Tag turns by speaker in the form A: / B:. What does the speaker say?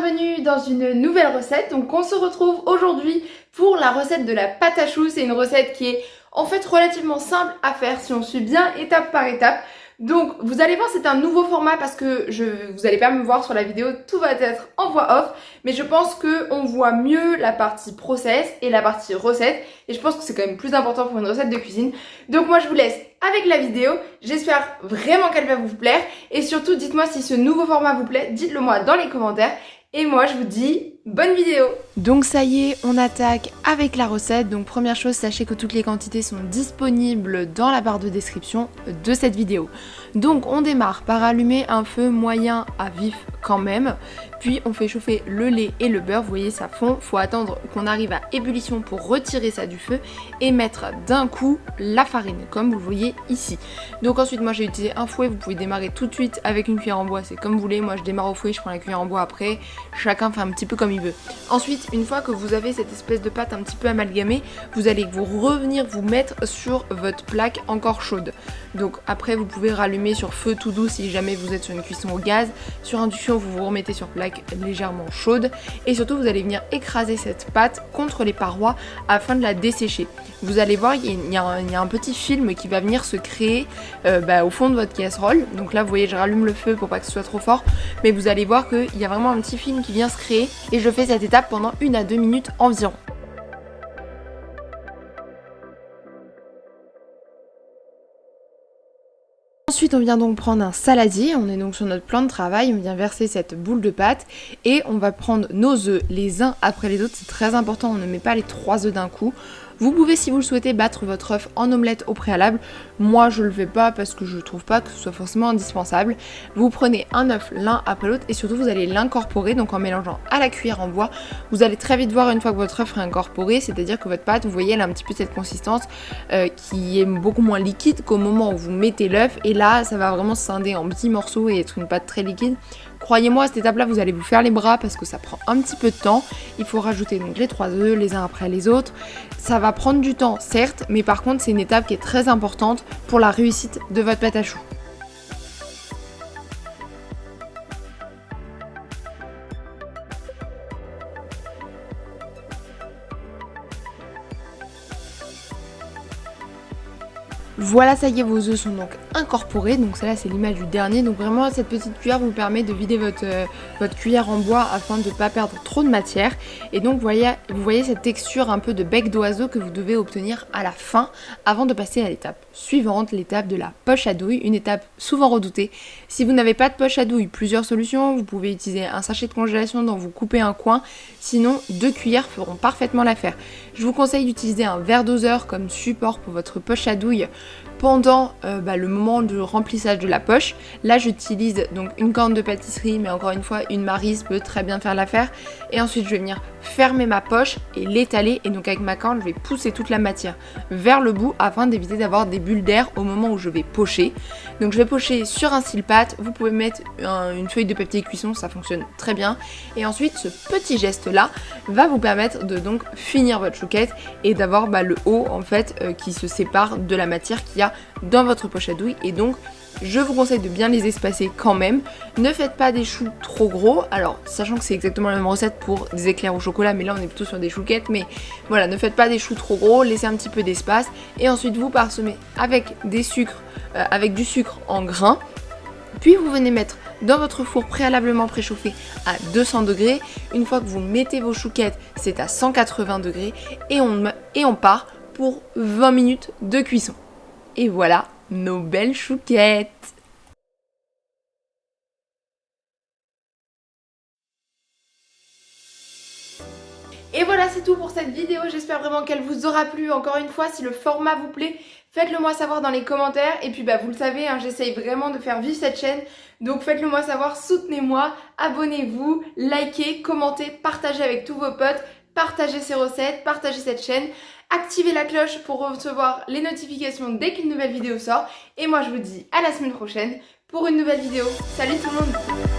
A: bienvenue dans une nouvelle recette. Donc on se retrouve aujourd'hui pour la recette de la pâte à choux. C'est une recette qui est en fait relativement simple à faire si on suit bien étape par étape. Donc vous allez voir, c'est un nouveau format parce que vous allez pas me voir sur la vidéo, tout va être en voix off, mais je pense qu'on voit mieux la partie process et la partie recette, et je pense que c'est quand même plus important pour une recette de cuisine. Donc moi je vous laisse avec la vidéo, j'espère vraiment qu'elle va vous plaire, et surtout dites-moi si ce nouveau format vous plaît, dites-le moi dans les commentaires. Et moi je vous dis bonne vidéo. Donc ça y est, on attaque avec la recette. Donc première chose, sachez que toutes les quantités sont disponibles dans la barre de description de cette vidéo. Donc on démarre par allumer un feu moyen à vif quand même. Puis on fait chauffer le lait et le beurre, vous voyez ça fond. Faut attendre qu'on arrive à ébullition pour retirer ça du feu et mettre d'un coup la farine comme vous le voyez ici. Donc ensuite moi j'ai utilisé un fouet, vous pouvez démarrer tout de suite avec une cuillère en bois, c'est comme vous voulez. Moi je démarre au fouet, je prends la cuillère en bois après. Chacun fait un petit peu comme il veut. Ensuite, une fois que vous avez cette espèce de pâte un petit peu amalgamée, vous allez revenir vous mettre sur votre plaque encore chaude. Donc après vous pouvez rallumer sur feu tout doux si jamais vous êtes sur une cuisson au gaz. Sur induction vous vous remettez sur plaque légèrement chaude. Et surtout vous allez venir écraser cette pâte contre les parois afin de la dessécher. Vous allez voir, il y a un petit film qui va venir se créer au fond de votre casserole. Donc là vous voyez, je rallume le feu pour pas que ce soit trop fort. Mais vous allez voir qu'il y a vraiment un petit film qui vient se créer. Et je fais cette étape pendant 1 à 2 minutes environ. Ensuite, on vient donc prendre un saladier, on est donc sur notre plan de travail, on vient verser cette boule de pâte et on va prendre nos œufs les uns après les autres, c'est très important, on ne met pas les 3 œufs d'un coup. Vous pouvez, si vous le souhaitez, battre votre œuf en omelette au préalable. Moi, je le fais pas parce que je trouve pas que ce soit forcément indispensable. Vous prenez un œuf l'un après l'autre et surtout vous allez l'incorporer, donc en mélangeant à la cuillère en bois. Vous allez très vite voir une fois que votre œuf est incorporé, c'est-à-dire que votre pâte, vous voyez, elle a un petit peu cette consistance qui est beaucoup moins liquide qu'au moment où vous mettez l'œuf. Et là, ça va vraiment se scinder en petits morceaux et être une pâte très liquide. Croyez-moi, à cette étape-là, vous allez vous faire les bras parce que ça prend un petit peu de temps. Il faut rajouter donc les 3 œufs, les uns après les autres. Ça va prendre du temps, certes, mais par contre, c'est une étape qui est très importante pour la réussite de votre pâte à choux. Voilà, ça y est, vos œufs sont donc incorporés. Donc ça là, c'est l'image du dernier. Donc vraiment, cette petite cuillère vous permet de vider votre cuillère en bois afin de ne pas perdre trop de matière. Et donc vous voyez cette texture un peu de bec d'oiseau que vous devez obtenir à la fin avant de passer à l'étape suivante, l'étape de la poche à douille. Une étape souvent redoutée. Si vous n'avez pas de poche à douille, plusieurs solutions. Vous pouvez utiliser un sachet de congélation dont vous coupez un coin. Sinon, 2 cuillères feront parfaitement l'affaire. Je vous conseille d'utiliser un verre doseur comme support pour votre poche à douille pendant le moment de remplissage de la poche. Là j'utilise donc une corne de pâtisserie, mais encore une fois une Maryse peut très bien faire l'affaire. Et ensuite je vais venir fermer ma poche et l'étaler, et donc avec ma corne je vais pousser toute la matière vers le bout afin d'éviter d'avoir des bulles d'air au moment où je vais pocher. Donc je vais pocher sur un style-pâte, vous pouvez mettre une feuille de papier cuisson, ça fonctionne très bien. Et ensuite ce petit geste là va vous permettre de donc finir votre chouquette et d'avoir le haut en fait qui se sépare de la matière qu'il y a dans votre poche à douille. Et donc je vous conseille de bien les espacer quand même. Ne faites pas des choux trop gros. Alors sachant que c'est exactement la même recette pour des éclairs au chocolat, mais là on est plutôt sur des chouquettes. Mais voilà, ne faites pas des choux trop gros, laissez un petit peu d'espace. Et ensuite vous parsemez avec du sucre en grains. Puis vous venez mettre dans votre four préalablement préchauffé à 200 degrés. Une fois que vous mettez vos chouquettes, c'est à 180 degrés. Et on part pour 20 minutes de cuisson. Et voilà nos belles chouquettes. Et voilà, c'est tout pour cette vidéo, j'espère vraiment qu'elle vous aura plu. Encore une fois, si le format vous plaît, faites-le moi savoir dans les commentaires. Et puis vous le savez, j'essaye vraiment de faire vivre cette chaîne. Donc faites-le moi savoir, soutenez-moi, abonnez-vous, likez, commentez, partagez avec tous vos potes, partagez ces recettes, partagez cette chaîne. Activez la cloche pour recevoir les notifications dès qu'une nouvelle vidéo sort. Et moi je vous dis à la semaine prochaine pour une nouvelle vidéo. Salut tout le monde!